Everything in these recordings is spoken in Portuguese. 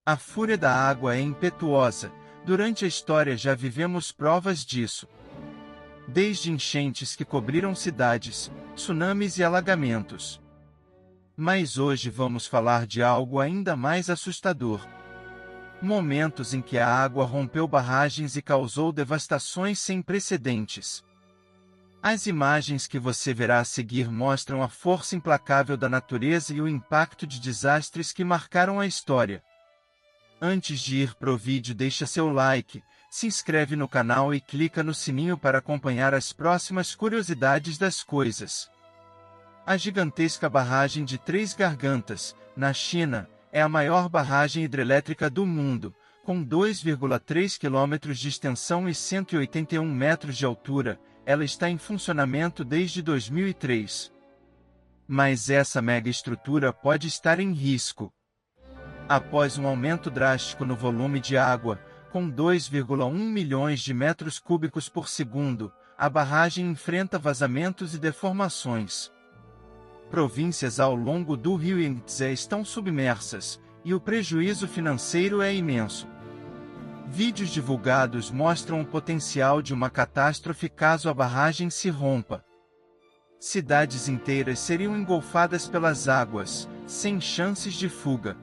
A fúria da água é impetuosa. Durante a história já vivemos provas disso. Desde enchentes que cobriram cidades, tsunamis e alagamentos. Mas hoje vamos falar de algo ainda mais assustador. Momentos em que a água rompeu barragens e causou devastações sem precedentes. As imagens que você verá a seguir mostram a força implacável da natureza e o impacto de desastres que marcaram a história. Antes de ir pro vídeo, deixa seu like, se inscreve no canal e clica no sininho para acompanhar as próximas curiosidades das coisas. A gigantesca barragem de Três Gargantas, na China, é a maior barragem hidrelétrica do mundo, com 2,3 km de extensão e 181 metros de altura. Ela está em funcionamento desde 2003. Mas essa mega estrutura pode estar em risco. Após um aumento drástico no volume de água, com 2,1 milhões de metros cúbicos por segundo, a barragem enfrenta vazamentos e deformações. Províncias ao longo do rio Yangtze estão submersas, e o prejuízo financeiro é imenso. Vídeos divulgados mostram o potencial de uma catástrofe caso a barragem se rompa. Cidades inteiras seriam engolfadas pelas águas, sem chances de fuga.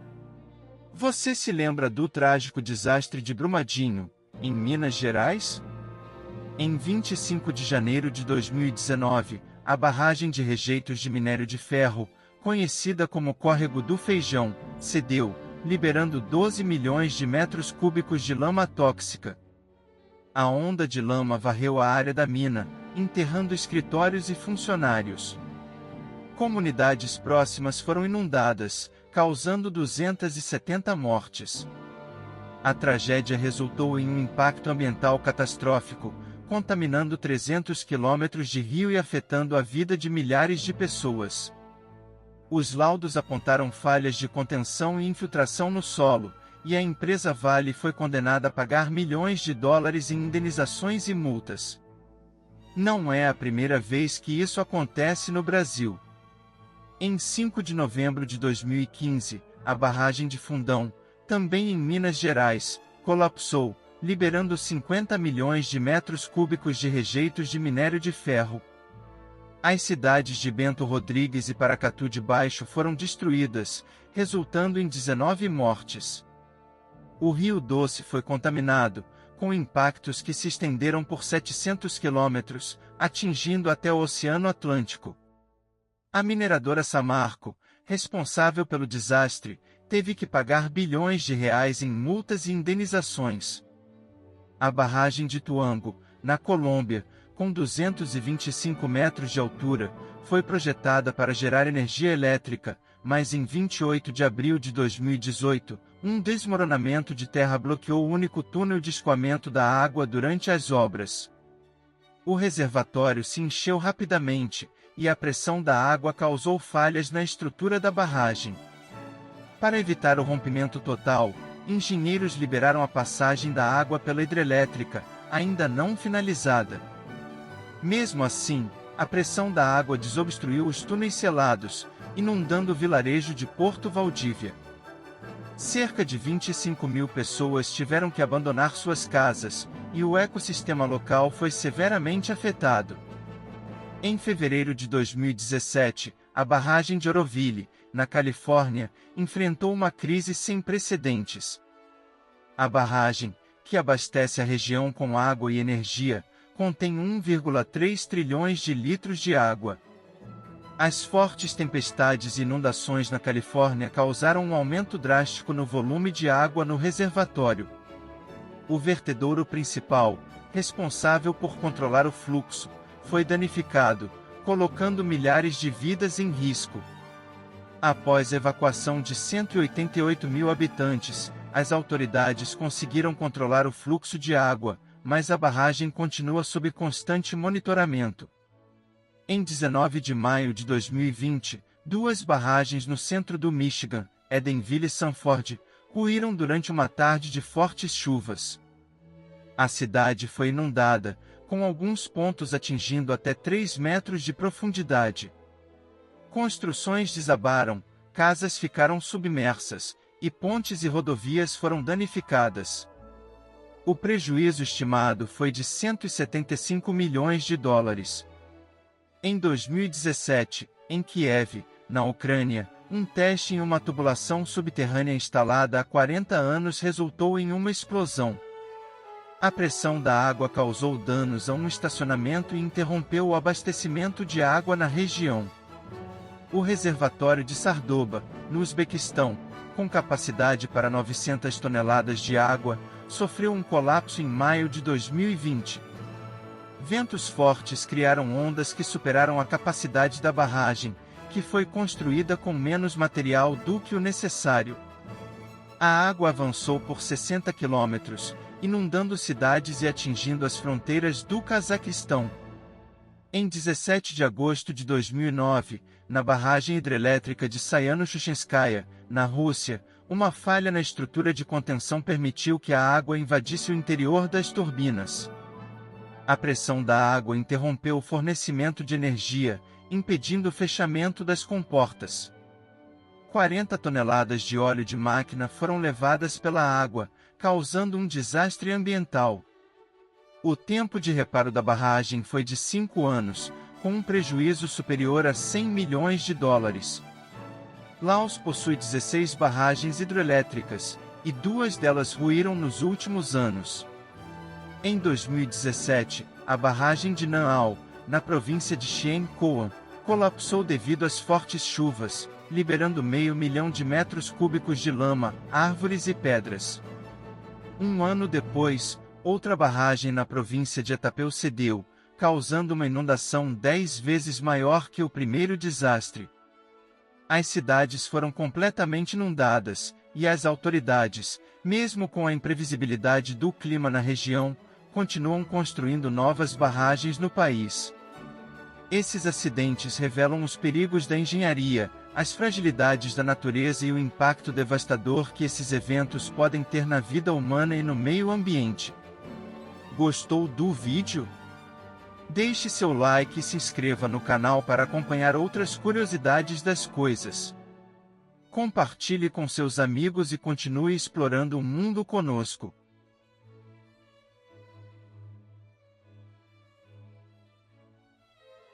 Você se lembra do trágico desastre de Brumadinho, em Minas Gerais? Em 25 de janeiro de 2019, a barragem de rejeitos de minério de ferro, conhecida como Córrego do Feijão, cedeu, liberando 12 milhões de metros cúbicos de lama tóxica. A onda de lama varreu a área da mina, enterrando escritórios e funcionários. Comunidades próximas foram inundadas, causando 270 mortes. A tragédia resultou em um impacto ambiental catastrófico, contaminando 300 quilômetros de rio e afetando a vida de milhares de pessoas. Os laudos apontaram falhas de contenção e infiltração no solo, e a empresa Vale foi condenada a pagar milhões de dólares em indenizações e multas. Não é a primeira vez que isso acontece no Brasil. Em 5 de novembro de 2015, a barragem de Fundão, também em Minas Gerais, colapsou, liberando 50 milhões de metros cúbicos de rejeitos de minério de ferro. As cidades de Bento Rodrigues e Paracatu de Baixo foram destruídas, resultando em 19 mortes. O Rio Doce foi contaminado, com impactos que se estenderam por 700 quilômetros, atingindo até o Oceano Atlântico. A mineradora Samarco, responsável pelo desastre, teve que pagar bilhões de reais em multas e indenizações. A barragem de Tuango, na Colômbia, com 225 metros de altura, foi projetada para gerar energia elétrica, mas em 28 de abril de 2018, um desmoronamento de terra bloqueou o único túnel de escoamento da água durante as obras. O reservatório se encheu rapidamente, e a pressão da água causou falhas na estrutura da barragem. Para evitar o rompimento total, engenheiros liberaram a passagem da água pela hidrelétrica, ainda não finalizada. Mesmo assim, a pressão da água desobstruiu os túneis selados, inundando o vilarejo de Porto Valdívia. Cerca de 25 mil pessoas tiveram que abandonar suas casas, e o ecossistema local foi severamente afetado. Em fevereiro de 2017, a barragem de Oroville, na Califórnia, enfrentou uma crise sem precedentes. A barragem, que abastece a região com água e energia, contém 1,3 trilhões de litros de água. As fortes tempestades e inundações na Califórnia causaram um aumento drástico no volume de água no reservatório. O vertedouro principal, responsável por controlar o fluxo, foi danificado, colocando milhares de vidas em risco. Após a evacuação de 188 mil habitantes, as autoridades conseguiram controlar o fluxo de água, mas a barragem continua sob constante monitoramento. Em 19 de maio de 2020, duas barragens no centro do Michigan, Edenville e Sanford, ruíram durante uma tarde de fortes chuvas. A cidade foi inundada, com alguns pontos atingindo até 3 metros de profundidade. Construções desabaram, casas ficaram submersas, e pontes e rodovias foram danificadas. O prejuízo estimado foi de 175 milhões de dólares. Em 2017, em Kiev, na Ucrânia, um teste em uma tubulação subterrânea instalada há 40 anos resultou em uma explosão. A pressão da água causou danos a um estacionamento e interrompeu o abastecimento de água na região. O reservatório de Sardoba, no Uzbequistão, com capacidade para 900 toneladas de água, sofreu um colapso em maio de 2020. Ventos fortes criaram ondas que superaram a capacidade da barragem, que foi construída com menos material do que o necessário. A água avançou por 60 quilômetros, inundando cidades e atingindo as fronteiras do Cazaquistão. Em 17 de agosto de 2009, na barragem hidrelétrica de Sayano-Shushenskaya, na Rússia, uma falha na estrutura de contenção permitiu que a água invadisse o interior das turbinas. A pressão da água interrompeu o fornecimento de energia, impedindo o fechamento das comportas. 40 toneladas de óleo de máquina foram levadas pela água, causando um desastre ambiental. O tempo de reparo da barragem foi de 5 anos, com um prejuízo superior a 100 milhões de dólares. Laos possui 16 barragens hidrelétricas, e 2 delas ruíram nos últimos anos. Em 2017, a barragem de Nanao, na província de Xian-Coan, colapsou devido às fortes chuvas, liberando 500 mil de metros cúbicos de lama, árvores e pedras. Um ano depois, outra barragem na província de Etapeu cedeu, causando uma inundação 10 vezes maior que o primeiro desastre. As cidades foram completamente inundadas, e as autoridades, mesmo com a imprevisibilidade do clima na região, continuam construindo novas barragens no país. Esses acidentes revelam os perigos da engenharia, as fragilidades da natureza e o impacto devastador que esses eventos podem ter na vida humana e no meio ambiente. Gostou do vídeo? Deixe seu like e se inscreva no canal para acompanhar outras curiosidades das coisas. Compartilhe com seus amigos e continue explorando o mundo conosco.